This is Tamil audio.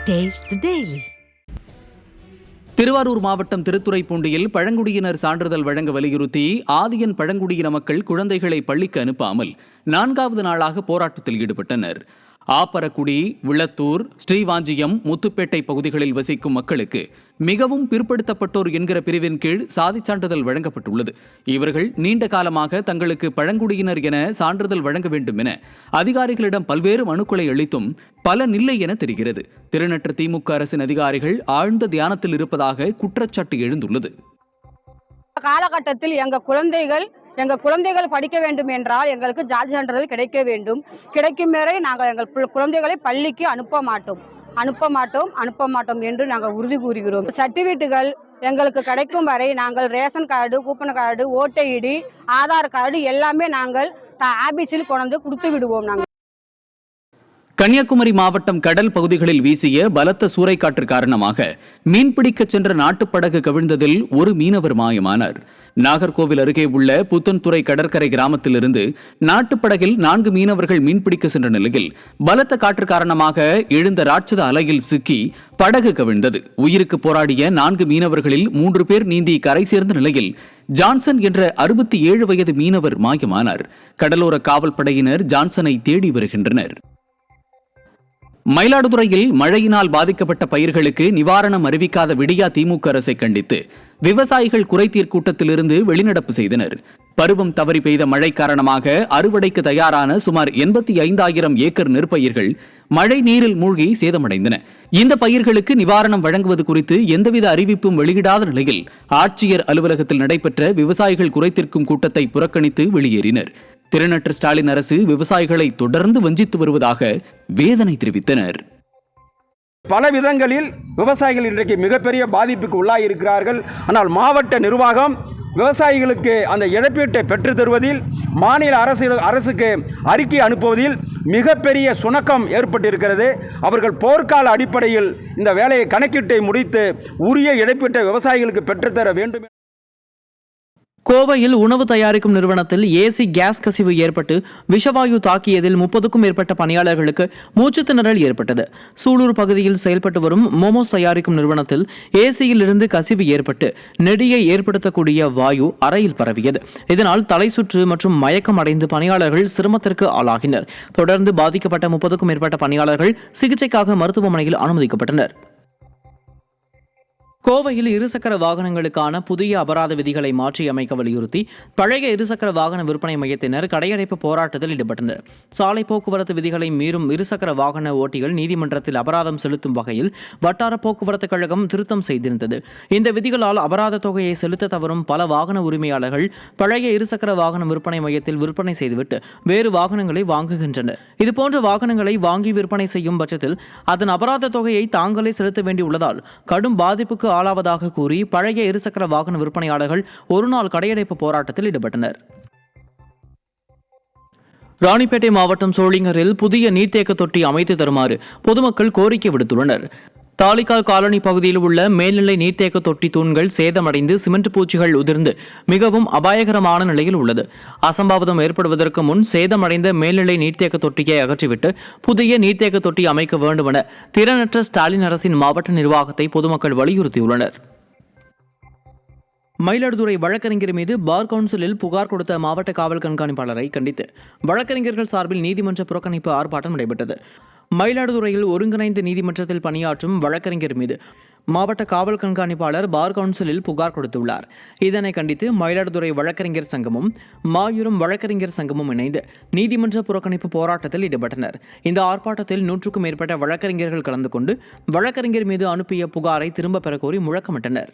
Taste the Daily. திருவாரூர் மாவட்டம் திருத்துறைப்பூண்டியில் பழங்குடியினர் சான்றிதழ் வழங்க வலியுறுத்தி ஆதியன் பழங்குடியின மக்கள் குழந்தைகளை பள்ளிக்கு அனுப்பாமல் 4வது நாளாக போராட்டத்தில் ஈடுபட்டனர். ஆப்பரக்குடி, விளத்தூர், ஸ்ரீவாஞ்சியம், முத்துப்பேட்டை பகுதிகளில் வசிக்கும் மக்களுக்கு மிகவும் பிற்படுத்தப்பட்டோர் என்கிற பிரிவின் கீழ் சாதிச் சான்றிதழ் வழங்கப்பட்டுள்ளது. இவர்கள் நீண்ட காலமாக தங்களுக்கு பழங்குடியினர் என சான்றிதழ் வழங்க வேண்டும் என அதிகாரிகளிடம் பல்வேறு மனுக்களை அளித்தும் பலனில்லை என தெரிகிறது. திருநற்று திமுக அரசின் அதிகாரிகள் ஆழ்ந்த தியானத்தில் இருப்பதாக குற்றச்சாட்டு எழுந்துள்ளது. காலகட்டத்தில் எங்கள் குழந்தைகள் படிக்க வேண்டும் என்றால் எங்களுக்கு ஜாதி சான்றிதழ் கிடைக்க வேண்டும். கிடைக்கும் வரை நாங்கள் எங்கள் குழந்தைகளை பள்ளிக்கு அனுப்ப மாட்டோம் என்று நாங்கள் உறுதி கூறுகிறோம். சர்டிஃபிகேட்டுகள் எங்களுக்கு கிடைக்கும் வரை நாங்கள் ration card, coupon card, voter ID, Aadhaar card எல்லாமே நாங்கள் ஆபீஸில் கொண்டு கொடுத்து விடுவோம். நாங்கள் கன்னியாகுமரி மாவட்டம் கடல் பகுதிகளில் வீசிய பலத்த சூறைக்காற்று காரணமாக மீன்பிடிக்கச் சென்ற நாட்டுப்படகு கவிழ்ந்ததில் ஒரு மீனவர் மாயமானார். நாகர்கோவில் அருகே உள்ள புத்தன்துறை கடற்கரை கிராமத்திலிருந்து நாட்டுப்படகில் 4 மீனவர்கள் மீன்பிடிக்க சென்ற நிலையில் பலத்த காற்று காரணமாக எழுந்த ராட்சத அலையில் சிக்கி படகு கவிழ்ந்தது. உயிருக்கு போராடிய 4 மீனவர்களில் 3 பேர் நீந்தி கரை சேர்ந்த நிலையில் ஜான்சன் என்ற 67 வயது மீனவர் மாயமானார். கடலோர காவல்படையினர் ஜான்சனை தேடி வருகின்றனர். மயிலாடுதுறையில் மழையினால் பாதிக்கப்பட்ட பயிர்களுக்கு நிவாரணம் அறிவிக்காத விடியா திமுக அரசை கண்டித்து விவசாயிகள் குறைதீர் கூட்டத்திலிருந்து வெளிநடப்பு செய்தனர். பருவம் தவறி பெய்த மழை காரணமாக அறுவடைக்கு தயாரான சுமார் 85,000 ஏக்கர் நெற்பயிர்கள் மழை நீரில் மூழ்கி சேதமடைந்தன. இந்த பயிர்களுக்கு நிவாரணம் வழங்குவது குறித்து எந்தவித அறிவிப்பும் வெளியிடாத நிலையில் ஆட்சியர் அலுவலகத்தில் நடைபெற்ற விவசாயிகள் குறைதீர்க்கும் கூட்டத்தை புறக்கணித்து வெளியேறினர். திருநற்று ஸ்டாலின் அரசு விவசாயிகளை தொடர்ந்து வஞ்சித்து வருவதாக வேதனை தெரிவித்தனர். பல விதங்களில் விவசாயிகள் இன்றைக்கு மிகப்பெரிய பாதிப்புக்கு உள்ளாயிருக்கிறார்கள். ஆனால் மாவட்ட நிர்வாகம் விவசாயிகளுக்கு அந்த இழப்பீட்டை பெற்று தருவதில், மாநில அரசுக்கு அறிக்கை அனுப்புவதில் மிகப்பெரிய சுணக்கம் ஏற்பட்டிருக்கிறது. அவர்கள் போர்க்கால அடிப்படையில் இந்த வேலையை கணக்கீட்டை முடித்து உரிய இழப்பீட்டை விவசாயிகளுக்கு பெற்றுத்தர வேண்டும். கோவையில் உணவு தயாரிக்கும் நிறுவனத்தில் ஏசி கேஸ் கசிவு ஏற்பட்டு விஷவாயு தாக்கியதில் 30க்கும் மேற்பட்ட பணியாளர்களுக்கு மூச்சுத்திணறல் ஏற்பட்டது. சூலூர் பகுதியில் செயல்பட்டு வரும் மோமோஸ் தயாரிக்கும் நிறுவனத்தில் ஏசியில் இருந்து கசிவு ஏற்பட்டு நெடியை ஏற்படுத்தக்கூடிய வாயு அறையில் பரவியது. இதனால் தலை சுற்று மற்றும் மயக்கம் அடைந்து பணியாளர்கள் சிரமத்திற்கு ஆளாகினர். தொடர்ந்து பாதிக்கப்பட்ட 30க்கும் மேற்பட்ட பணியாளர்கள் சிகிச்சைக்காக மருத்துவமனையில் அனுமதிக்கப்பட்டனர். கோவையில் இருசக்கர வாகனங்களுக்கான புதிய அபராத விதிகளை மாற்றி அமைக்க வலியுறுத்தி பழைய இருசக்கர வாகன விற்பனை மையத்தினர் கடையடைப்பு போராட்டத்தில் ஈடுபட்டனர். சாலை போக்குவரத்து விதிகளை மீறும் இருசக்கர வாகன ஓட்டிகள் நீதிமன்றத்தில் அபராதம் செலுத்தும் வகையில் வட்டார போக்குவரத்து கழகம் திருத்தம் செய்திருந்தது. இந்த விதிகளால் அபராத தொகையை செலுத்த தவறும் பல வாகன உரிமையாளர்கள் பழைய இருசக்கர வாகன விற்பனை மையத்தில் விற்பனை செய்துவிட்டு வேறு வாகனங்களை வாங்குகின்றனர். இதுபோன்ற வாகனங்களை வாங்கி விற்பனை செய்யும் பட்சத்தில் அதன் அபராத தொகையை தாங்களே செலுத்த வேண்டியுள்ளதால் கடும் பாதிப்புக்கு ஆளாவதாக கூறி பழைய இருசக்கர வாகன விற்பனையாளர்கள் ஒருநாள் கடையடைப்பு போராட்டத்தில் ஈடுபட்டனர். ராணிப்பேட்டை மாவட்டம் சோளிங்கரில் புதிய நீர்த்தேக்க தொட்டி அமைத்து தருமாறு பொதுமக்கள் கோரிக்கை விடுத்துள்ளனர். தாலிகால் காலனி பகுதியில் உள்ள மேல்நிலை நீர்த்தேக்க தொட்டி தூண்கள் சேதமடைந்து சிமெண்ட் பூச்சிகள் உதிர்ந்து மிகவும் அபாயகரமான நிலையில் உள்ளது. அசம்பாவிதம் ஏற்படுவதற்கு முன் சேதமடைந்த மேல்நிலை நீர்த்தேக்க தொட்டியை அகற்றிவிட்டு புதிய நீர்த்தேக்க தொட்டி அமைக்க வேண்டும் என திறனற்ற ஸ்டாலின் அரசின் மாவட்ட நிர்வாகத்தை பொதுமக்கள் வலியுறுத்தியுள்ளனர். மயிலாடுதுறை வழக்கறிஞர் மீது பார் கவுன்சிலில் புகார் கொடுத்த மாவட்ட காவல் கண்காணிப்பாளரை கண்டித்து வழக்கறிஞர்கள் சார்பில் நீதிமன்ற புறக்கணிப்பு ஆர்ப்பாட்டம் நடைபெற்றது. மயிலாடுதுறையில் ஒருங்கிணைந்த நீதிமன்றத்தில் பணியாற்றும் வழக்கறிஞர் மீது மாவட்ட காவல் கண்காணிப்பாளர் பார் கவுன்சிலில் புகார் கொடுத்துள்ளார். இதனை கண்டித்து மயிலாடுதுறை வழக்கறிஞர் சங்கமும் மாயூரம் வழக்கறிஞர் சங்கமும் இணைந்து நீதிமன்ற புறக்கணிப்பு போராட்டத்தில் ஈடுபட்டனர். இந்த ஆர்ப்பாட்டத்தில் 100க்கும் மேற்பட்ட வழக்கறிஞர்கள் கலந்து கொண்டு வழக்கறிஞர் மீது அனுப்பிய புகாரை திரும்பப் பெறக்கோரி முழக்கமிட்டனர்.